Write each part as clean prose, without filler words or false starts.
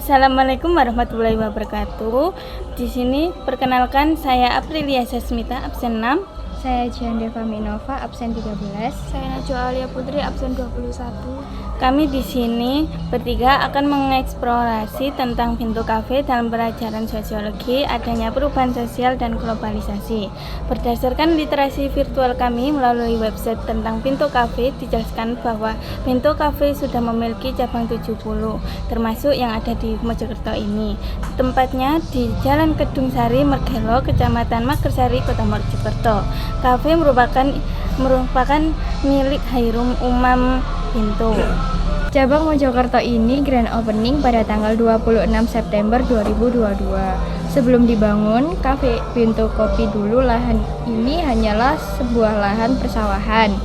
Assalamualaikum warahmatullahi wabarakatuh. Di sini perkenalkan saya Aprilia Sasmita absen 6. Saya Jiandeva Minova, absen 13. Saya Najwa Alia Putri, absen 21. Kami di sini bertiga akan mengeksplorasi tentang Pintu Cafe dalam pelajaran sosiologi, adanya perubahan sosial dan globalisasi. Berdasarkan literasi virtual kami melalui website tentang Pintu Cafe, dijelaskan bahwa Pintu Cafe sudah memiliki cabang 70, termasuk yang ada di Mojokerto ini. Tempatnya di Jalan Kedung Sari, Mergelo, Kecamatan Magersari, Kota Mojokerto. Cafe merupakan milik Hairum Umam Pintu. Cabang Mojokerto ini grand opening pada tanggal 26 September 2022. Sebelum dibangun, Cafe Pintu Kopi dulu lahan ini hanyalah sebuah lahan persawahan.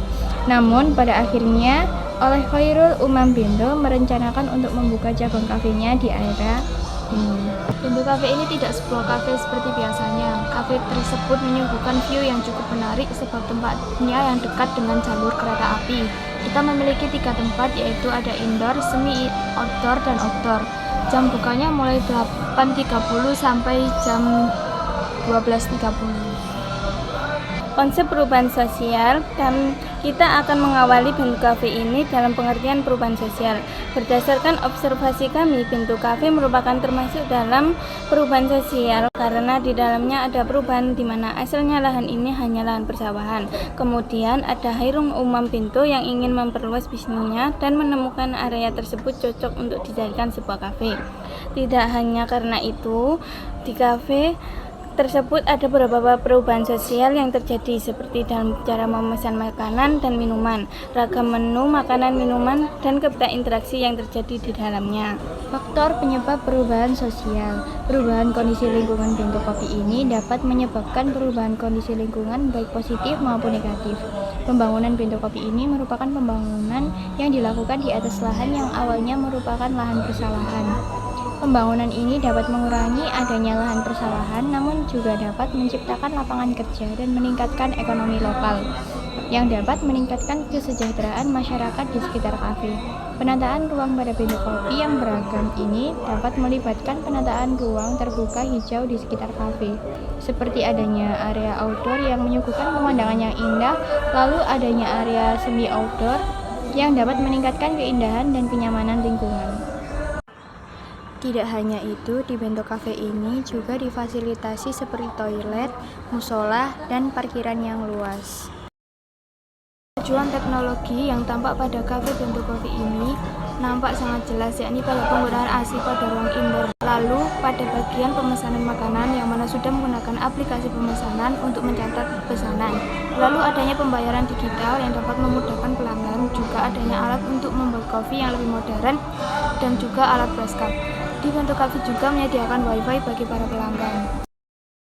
Namun pada akhirnya oleh Khairul Umam Pintu merencanakan untuk membuka cabang kafenya di area ini. Pintu Cafe ini tidak sebuah kafe seperti biasanya. Cafe tersebut menyuguhkan view yang cukup menarik sebab tempatnya yang dekat dengan jalur kereta api. Kita memiliki 3 tempat, yaitu ada indoor, semi outdoor, dan outdoor. Jam bukanya mulai 8.30 sampai jam 12.30. Konsep perubahan sosial, dan kita akan mengawali Pintu Cafe ini dalam pengertian perubahan sosial. Berdasarkan observasi kami, Pintu Cafe merupakan termasuk dalam perubahan sosial karena di dalamnya ada perubahan di mana asalnya lahan ini hanya lahan persawahan. Kemudian ada Hairum Umam Pintu yang ingin memperluas bisnisnya dan menemukan area tersebut cocok untuk dijadikan sebuah kafe. Tidak hanya karena itu, di kafe tersebut ada beberapa perubahan sosial yang terjadi seperti dalam cara memesan makanan dan minuman, ragam menu makanan minuman, dan interaksi yang terjadi di dalamnya. Faktor penyebab perubahan sosial. Perubahan kondisi lingkungan Pintu Kopi ini dapat menyebabkan perubahan kondisi lingkungan baik positif maupun negatif. Pembangunan Pintu Kopi ini merupakan pembangunan yang dilakukan di atas lahan yang awalnya merupakan lahan persawahan. Pembangunan ini dapat mengurangi adanya lahan persawahan, namun juga dapat menciptakan lapangan kerja dan meningkatkan ekonomi lokal, yang dapat meningkatkan kesejahteraan masyarakat di sekitar kafe. Penataan ruang pada Pintu Kopi yang beragam ini dapat melibatkan penataan ruang terbuka hijau di sekitar kafe, seperti adanya area outdoor yang menyuguhkan pemandangan yang indah, lalu adanya area semi outdoor yang dapat meningkatkan keindahan dan kenyamanan lingkungan. Tidak hanya itu, di Pintu Cafe ini juga difasilitasi seperti toilet, musola, dan parkiran yang luas. Tujuan teknologi yang tampak pada Cafe Pintu Kopi ini nampak sangat jelas, yakni pada penggunaan AC pada ruang indoor. Lalu pada bagian pemesanan makanan yang mana sudah menggunakan aplikasi pemesanan untuk mencatat pesanan. Lalu adanya pembayaran digital yang dapat memudahkan pelanggan, juga adanya alat untuk membuat kopi yang lebih modern dan juga alat press cup. Di Pintu Cafe juga menyediakan wifi bagi para pelanggan.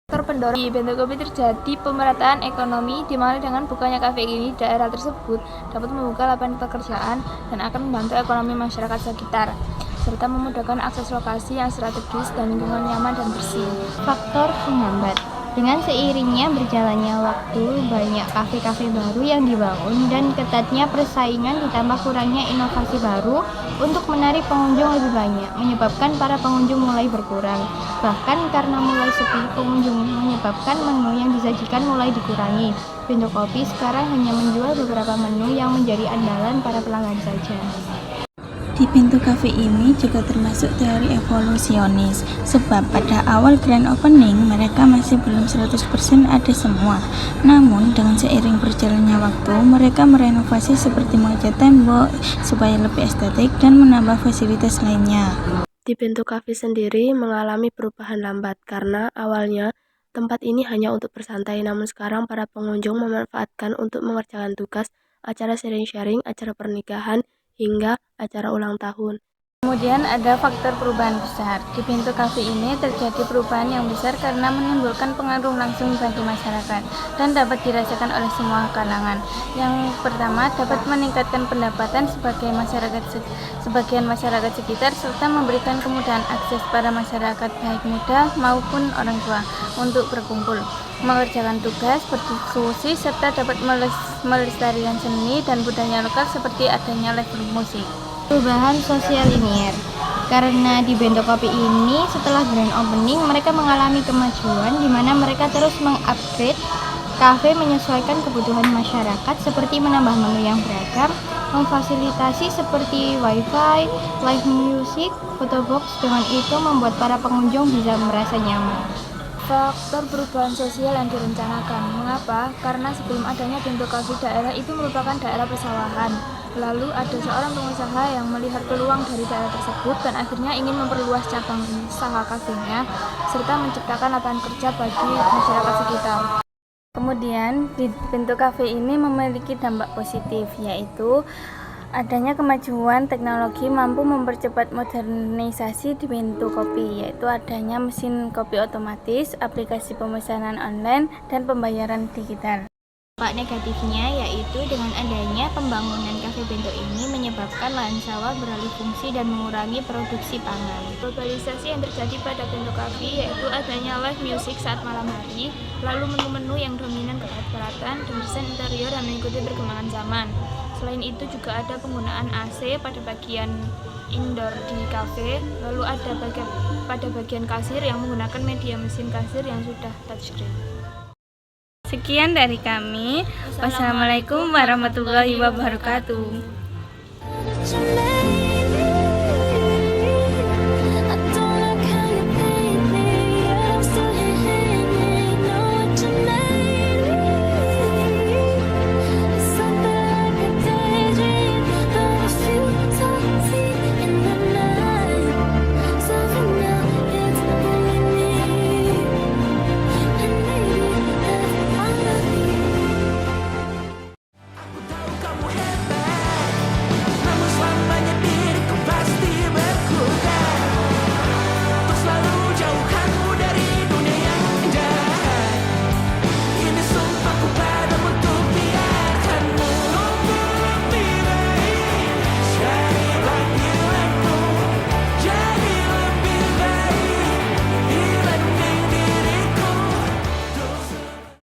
Faktor pendorong di Pintu Kopi terjadi pemerataan ekonomi, di mana dengan bukanya kafe ini daerah tersebut dapat membuka lapangan pekerjaan dan akan membantu ekonomi masyarakat sekitar, serta memudahkan akses lokasi yang strategis dan lingkungan nyaman dan bersih. Faktor penghambat. Dengan seiringnya berjalannya waktu, banyak kafe-kafe baru yang dibangun dan ketatnya persaingan ditambah kurangnya inovasi baru untuk menarik pengunjung lebih banyak, menyebabkan para pengunjung mulai berkurang. Bahkan karena mulai sepi pengunjung menyebabkan menu yang disajikan mulai dikurangi. Pintu Kopi sekarang hanya menjual beberapa menu yang menjadi andalan para pelanggan saja. Di Pintu Cafe ini juga termasuk teori evolusionis, sebab pada awal grand opening mereka masih belum 100% ada semua. Namun dengan seiring berjalannya waktu, mereka merenovasi seperti mengecat tembok supaya lebih estetik dan menambah fasilitas lainnya. Di Pintu Cafe sendiri mengalami perubahan lambat karena awalnya tempat ini hanya untuk bersantai, namun sekarang para pengunjung memanfaatkan untuk mengerjakan tugas, acara sharing-sharing, acara pernikahan, hingga acara ulang tahun. Kemudian ada faktor perubahan besar. Di Pintu Cafe ini terjadi perubahan yang besar karena menimbulkan pengaruh langsung bagi masyarakat dan dapat dirasakan oleh semua kalangan. Yang pertama, dapat meningkatkan pendapatan sebagian masyarakat sekitar serta memberikan kemudahan akses pada masyarakat baik muda maupun orang tua untuk berkumpul, mengerjakan tugas, berdiskusi, serta dapat melestarikan seni dan budaya lokal seperti adanya live musik. Perubahan sosial linier. Karena di Bento Kopi ini setelah grand opening mereka mengalami kemajuan di mana mereka terus mengupgrade kafe menyesuaikan kebutuhan masyarakat seperti menambah menu yang beragam, memfasilitasi seperti wifi, live music, photobox. Dengan itu membuat para pengunjung bisa merasa nyaman. Faktor perubahan sosial yang direncanakan. Mengapa? Karena sebelum adanya Bento Cafe daerah itu merupakan daerah persawahan. Lalu ada seorang pengusaha yang melihat peluang dari daerah tersebut dan akhirnya ingin memperluas cabang usaha kafenya serta menciptakan lapangan kerja bagi masyarakat sekitar. Kemudian, Bento Cafe ini memiliki dampak positif, yaitu adanya kemajuan teknologi mampu mempercepat modernisasi di Bento Kopi, yaitu adanya mesin kopi otomatis, aplikasi pemesanan online, dan pembayaran digital. Dampak negatifnya yaitu dengan adanya pembangunan kafe Bento ini menyebabkan lahan sawah beralih fungsi dan mengurangi produksi pangan. Globalisasi yang terjadi pada Bento Cafe yaitu adanya live music saat malam hari, lalu menu-menu yang dominan kerat-keratan dan desain interior yang mengikuti perkembangan zaman. Selain itu juga ada penggunaan AC pada bagian indoor di kafe, lalu ada pada bagian kasir yang menggunakan media mesin kasir yang sudah touchscreen. Sekian dari kami. Wassalamualaikum warahmatullahi wabarakatuh.